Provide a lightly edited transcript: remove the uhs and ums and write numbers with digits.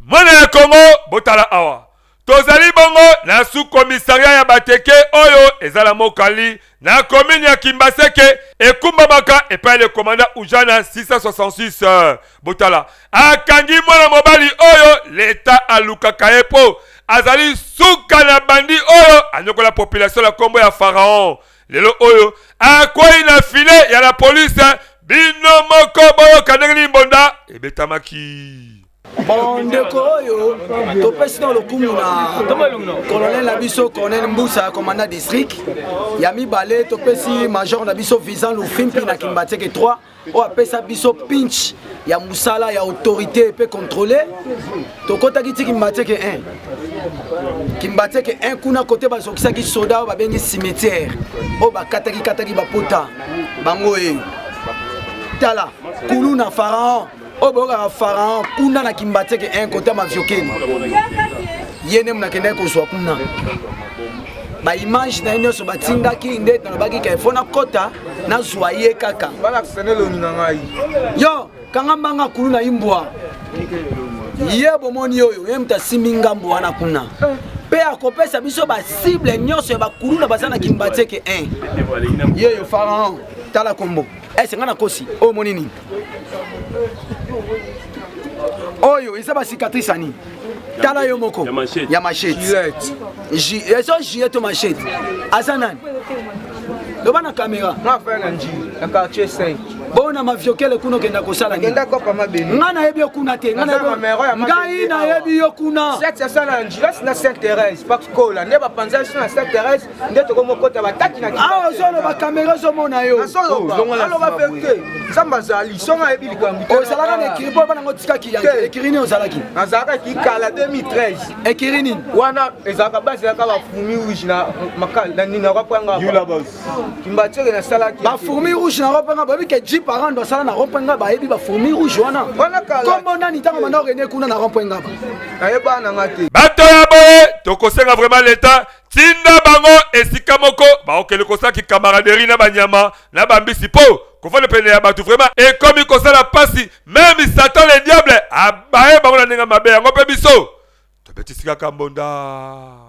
Mwana ya Congo botala awa. Tozali bongo na sous-commissariat ya Bateke oyo ezala mokali na commune ya Kimbaseke ekumbamaka epai le commandant Ujana 666 botala akangi mwana mobali oyo leta alukaka epo azali suka na bandi oyo anyokola population la kombo ya Pharaon lelo oyo akwai na filet ya la police bino moko boyo kanengeli mbonda ebetamaki. Bon, ndeko oyo, topesi dans le kumu na colonel Nabiso, colonel Mboussa, commandant district. Yami Balé, topesi major Nabiso visant le Fimpi na Kimbateke 3. O apesa biso pinch ya musala ya autorité peut contrôler. Tokota kiti Kimbateke 1. Kimbateke 1 kuna côté bazokisa ki soda ba bengi cimetière. O ba kataki ba pota. Bango e. Tala, kulu na Pharaon. Oboka Pharaon kuna na Kimbateke 1 côté ma viokeni yene mna kende ko so kuna ba image na ino so batinda ki nde na baki ka fona kota na zoye kaka bala senelo ni ngai yo kanga manga kulu na imbwa yebo moni oyo yemta siminga mbwa na kuna pe akopesa biso ba cible nyonso ya bakulu na bazana Kimbateke 1 yeyo Pharaon tala kombo ngana kosi o monini oyo isa ba cicatrice ani tala yo moko ya machette eso gilet machette asanani lobana caméra na fa na nji na quartier 5 bona maviokele kuno kenda kosala ni kenda kopa mabeni ngana yebi okuna te ngana ngai na yebi okuna cette sala nji na Sainte Thérèse parce que la neba panza na Sainte Thérèse ndeto ko mokota bataki na ah solo ba caméra zo mona yo solo ba feke samba zali songa yebi likambi o salaka ne kripo bana ngotika ki ya ekirini o salaki azaka ki kala 2013 ekirini wana ezaka base yaka ba fumi rouge na makala na nina rapanga Kimbateke na salaki ba fourmi rouge na rapanga ba bi ke ji parents doit sala na rompenga ba yebi ba fourmi rouge wana kombo nani tango manda rene kuna na rompenga ba yeba na ngate bato ya boye tokosenga vraiment l'état tinda bango esika moko ba okele kosaki camaraderie na banyama na bambisi po kofale pene ya bato vraiment et comme il kosala pasi même Satan le diable abaye bango na ndenge mabe yango pe biso tobetisika kambonda.